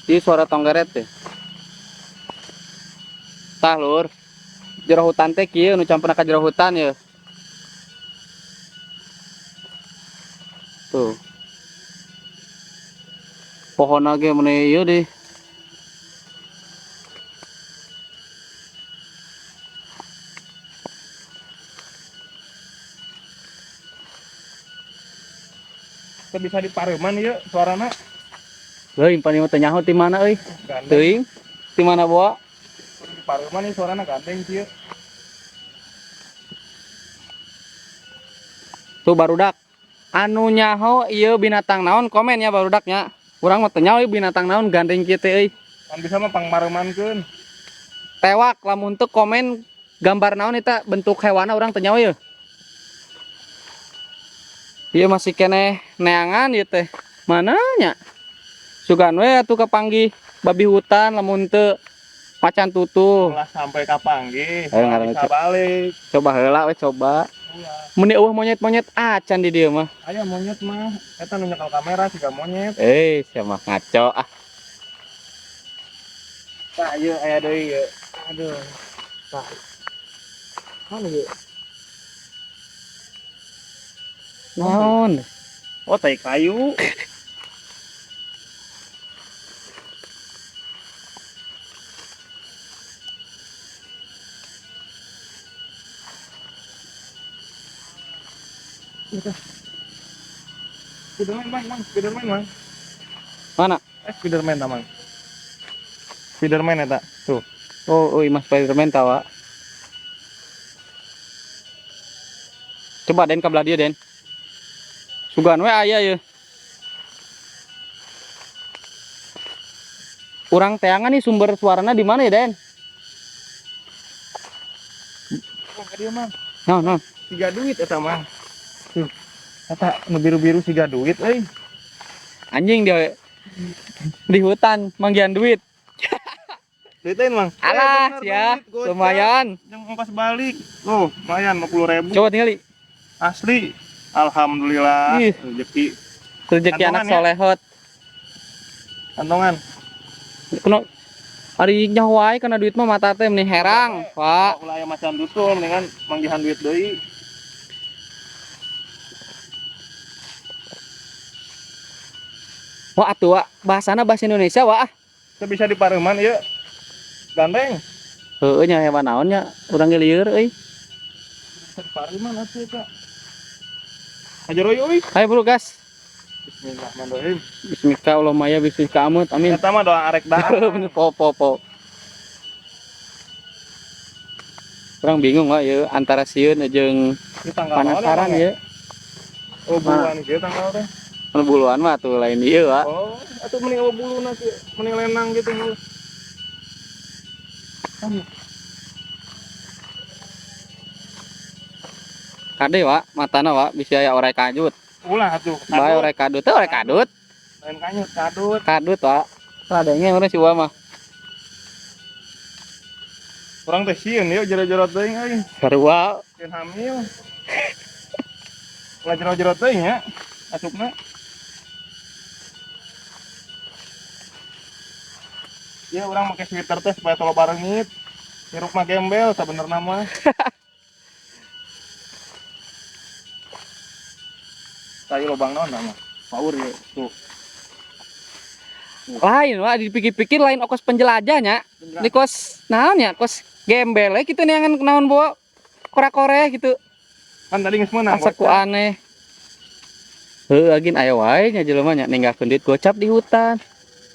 Ini suara tonggeret teh. Tah lur. Jero hutan teh kieu nu campurna ka jero hutan ya. Tuh. Pohon ge meneh ieu deh. Teu bisa dipareuman ieu suarana. Heuh, impani mah teu nyaho ti mana euy? Gandeng. Teuing. Ti mana boa? Dipareuman ieu suarana gandeng kieu. Tuh barudak. Anu nyaho ieu binatang naon komen ya barudaknya. Urang mah teu nyaho ieu binatang naon gandeng kieu teh euy. Kan bisa mah pangmareumankeun. Tewak lamun teu komen gambar naon eta bentuk hewana urang teu nyaho ieu. Ieu masih keneh neangan ieu teh. Mananya? Sugan we atuh kapanggih babi hutan lamun teu macan tutul. Ulah sampai kapanggih, Ayo, ulah ngaran, bisa Cok. balik. Coba heula we coba. Iya. Meni eueuh monyet-monyet acan di dieu mah. Aya monyet mah, eta nu nyekel kamera siga monyet. Sia mah ngaco ah. Tah ieu aya deui ieu. Aduh. Tah. Mana ieu? Naon? Oh, tai kayu. Spiderman, Mang. Spiderman, Mang. Mana? Spiderman, Mang. Spiderman eta. Tuh. Oh, Mas Spiderman tawa. Coba Den kabelah dia Den. Sugan we aya ye. Urang teangan nih sumber suaranya di mana ya Den? Oh, dia, Mang. Nah. Siga duit eta, Mang. Tuh. Eta nu biru-biru siga duit euy. Anjing dia di hutan manggian duit. Duitin, Mang. Alah Bener, ya, duit, gocap. lumayan. Yang ongkos balik. Loh, lumayan 50.000. Coba tinggali. Asli. Alhamdulillah. Ih. Rezeki Rezeki Kantongan anak ya? solehot. kantongan. Kuno ari nyawai karena duit mah mata teh meni herang, Pak. Ulah aya macan dusul mendingan manggihan duit deui. Wah atuh Wak, bahasana bahasa Indonesia Wak. Teu bisa dipareuman ieu. Gandeng. Heueuh nya hewan naon nya, urang ge lieur euy. Bisa dipareuman atuh eta. Ajaroy euy. Ayo bro gas. Bismillahirrahmanirrahim. Bismika Allah maya bismika amut amin. Eta mah doa arek dah. Bener po. Orang bingung Wak ya antara sieun jeung Di tanggal panasaran naon, ya. Oh, bulan ieu tanggal teh. Anu buluan mah tuh lain ieu Wak. Oh, atuh mending eueuh buluna sih, mending lenang gitu. Kade Wak, matana Wak bisa aya orek kajut. Ulah atuh. Bae orek kadut teh orek kadut. Lain kanyut kadut. Kadut Wak. Radenge urang si Wa mah. Urang teh sieun yeuh jero-jero teuing euy. Sarua Sieun hamil. Ulah jero-jero teuing ya. Asupna. Ya orang pakai sweater teh supaya tolo barengit. Hirup mah gembel sabenerna mah. Tayu lobang naon mah? Power ya. Tuh. lain Wak dipikir-pikir lain ongkos penjelajahnya. Di kos naon ya? Kos gembel we kitu neangan naon bawa kora-kore gitu. Kan tadi geus meunang. Asa ku aneh. Heuh agin aya wae nya jelema nya ninggalkeun duit gocap di hutan.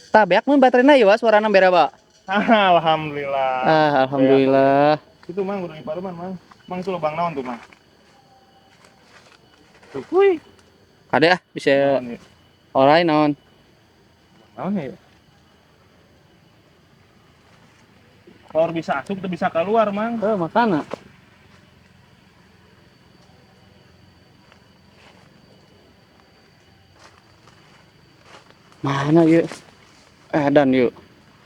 Tah beak mun baterena ieu Wak suarana bere Wak. Alhamdulillah. Alhamdulillah. Itu mang udah iparuman mang. Mang itu lobang naon tuh mang? Tuh, kuy. Kade ah bisa Naon ya? orai naon. Naon ya? Kalau bisa asup tuh bisa keluar mang. Heuh makana. Mana yuk? Dan yuk.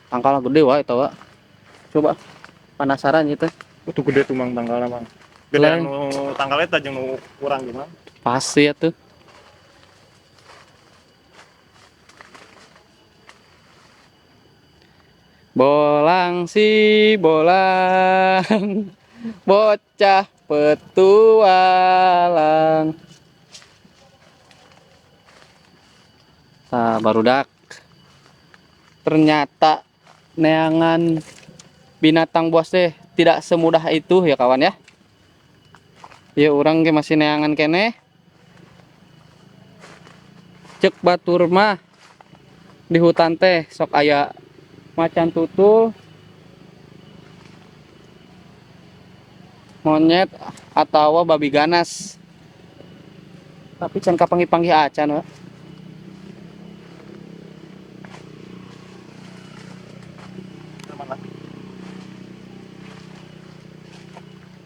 Tangkal gede wae eta Wak. Coba penasaran gitu. Itu gede tuh mang tanggalnya mang. Gede nu tanggal eta jeung nu kurang gimana? Pasti ya tuh. Bolang si bolang bocah petualang. Nah, barudak. Ternyata neangan binatang buas teh tidak semudah itu ya kawan ya. Ya orang ge masih neangan kene. Cek batur mah di hutan teh sok aya macan tutul, monyet atau babi ganas. Tapi can kapanggih-panggih acan we.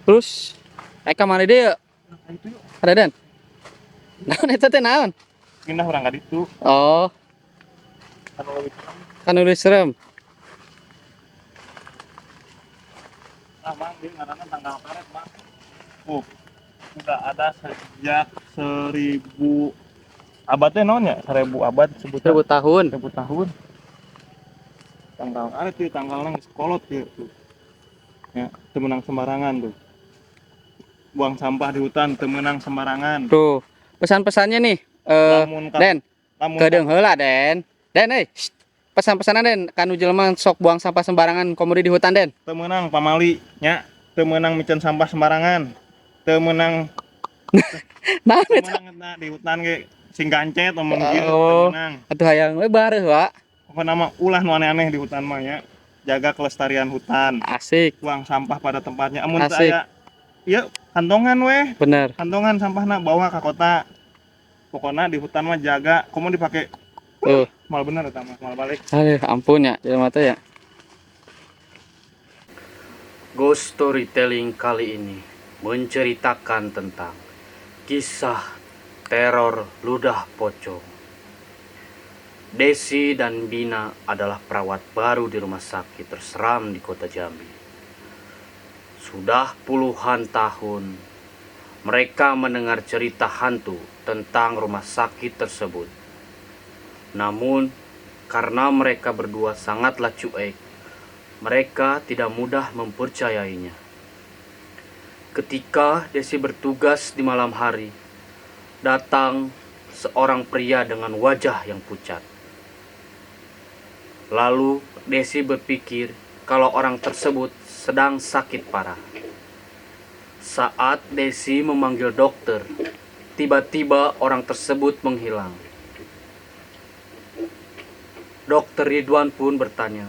Terus eka mana dia? Itu yuk. Ada dan? Naon eta teh naon? Pindah urang ka ditu. Oh. Kan udah serem. Mang, dia ngaranna tanggal karet, Mang. Udah ada sejak 1000 abadnya naon ya? 1000 abad sebutan. 1000 tahun. 1000 tahun. Tanggal karet tuh tanggalnya geus kolot ya tuh. Ya, teu meunang sembarangan tuh. Buang sampah di hutan teu meunang sembarangan. Tuh, pesan-pesannya nih. Lamun ka- Den, lamun kedeung heula Den. Den euy. Pesan-pesanan Den, kanu jelema sok buang sampah sembarangan komodi di hutan Den. teu meunang pamali nya, teu meunang micen sampah sembarangan. Teu meunang Nah, teu meunang di hutan ge sing gancet omong kieu teu Oh. meunang. atuh hayang we bareuh, Wak. Pokokna mah ulah nu aneh-aneh di hutan mah ya. Jaga kelestarian hutan. Asik, Buang sampah pada tempatnya. Amun Asik. saya ieu kantongan weh, bener. kantongan sampahna bawa ke kota. Pokoknya di hutan mah jaga, komo dipake Tuh, mal bener eta mah, mal balik. aduh ampun ya, jelema teh ya. Ghost storytelling kali ini menceritakan tentang kisah teror ludah pocong. Desi dan Bina adalah perawat baru di rumah sakit terseram di kota Jambi. Sudah puluhan tahun mereka mendengar cerita hantu tentang rumah sakit tersebut. Namun karena mereka berdua sangatlah cuek, mereka tidak mudah mempercayainya. Ketika Desi bertugas di malam hari, datang seorang pria dengan wajah yang pucat. Lalu Desi berpikir kalau orang tersebut sedang sakit parah. Saat Desi memanggil dokter, tiba-tiba orang tersebut menghilang. Dokter Ridwan pun bertanya,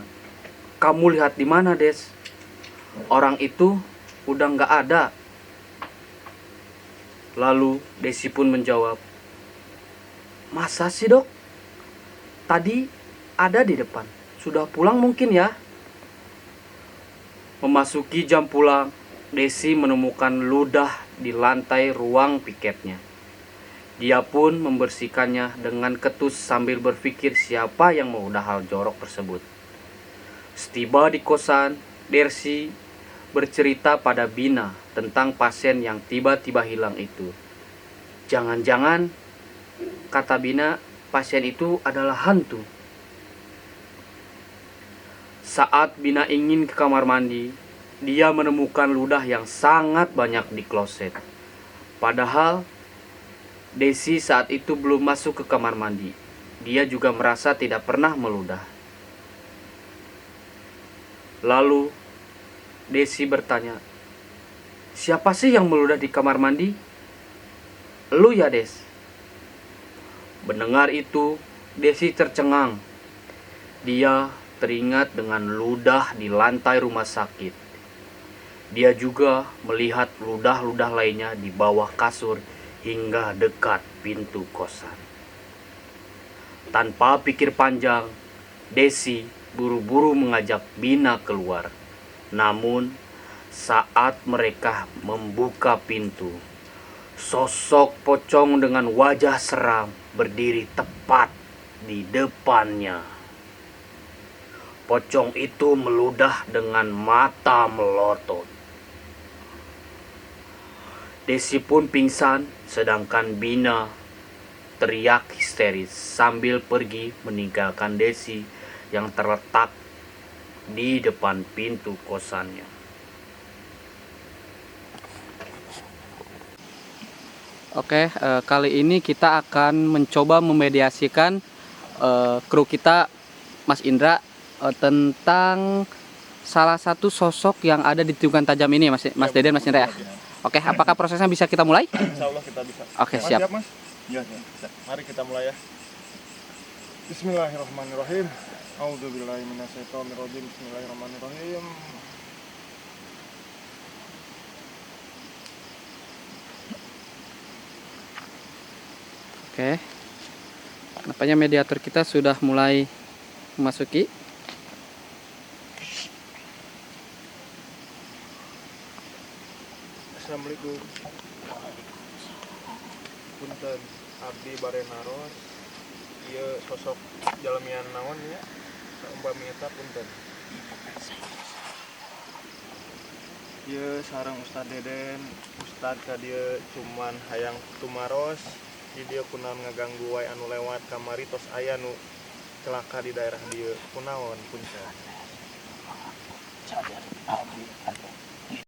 "Kamu lihat di mana, Des? Orang itu udah nggak ada." Lalu Desi pun menjawab, "Masa sih, Dok? Tadi ada di depan. Sudah pulang mungkin ya?" Memasuki jam pulang, Desi menemukan ludah di lantai ruang piketnya. Dia pun membersihkannya dengan ketus sambil berpikir siapa yang menggoda hal jorok tersebut. Setiba di kosan, Desi bercerita pada Bina tentang pasien yang tiba-tiba hilang itu. Jangan-jangan, kata Bina, pasien itu adalah hantu. Saat Bina ingin ke kamar mandi, dia menemukan ludah yang sangat banyak di kloset. Padahal Desi saat itu belum masuk ke kamar mandi. Dia juga merasa tidak pernah meludah. Lalu Desi bertanya, "Siapa sih yang meludah di kamar mandi?" "Lu ya, Des?" Mendengar itu, Desi tercengang. Dia teringat dengan ludah di lantai rumah sakit. Dia juga melihat ludah-ludah lainnya di bawah kasur hingga dekat pintu kosan. Tanpa pikir panjang, Desi buru-buru mengajak Bina keluar. Namun, saat mereka membuka pintu, sosok pocong dengan wajah seram berdiri tepat di depannya. Pocong itu meludah dengan mata melotot. Desi pun pingsan, sedangkan Bina teriak histeris sambil pergi meninggalkan Desi yang terletak di depan pintu kosannya. Oke, kali ini kita akan mencoba memediasikan kru kita, Mas Indra, tentang salah satu sosok yang ada di tikungan tajam ini, Mas Deden, Mas Indra ya. Oke, apakah prosesnya bisa kita mulai? Insya Allah kita bisa. Oke, Mas, siap. Mas? Iya, bisa. Mari kita mulai ya. Bismillahirrahmanirrahim. A'udzubillahi minasyaitonirrajim. Bismillahirrahmanirrahim. Oke. Nampaknya mediator kita sudah mulai memasuki. Assalamualaikum. Punten abdi barenaros ieu sosok jalemian naon nya saumpami eta punten. Ieu sareng Ustad Deden, Ustad ka dieu cuman hayang tumaros di dieu kunaon ngaganggu wae anu lewat kamari tos aya nu celaka di daerah dieu kunaon punten. Sadar abdi anu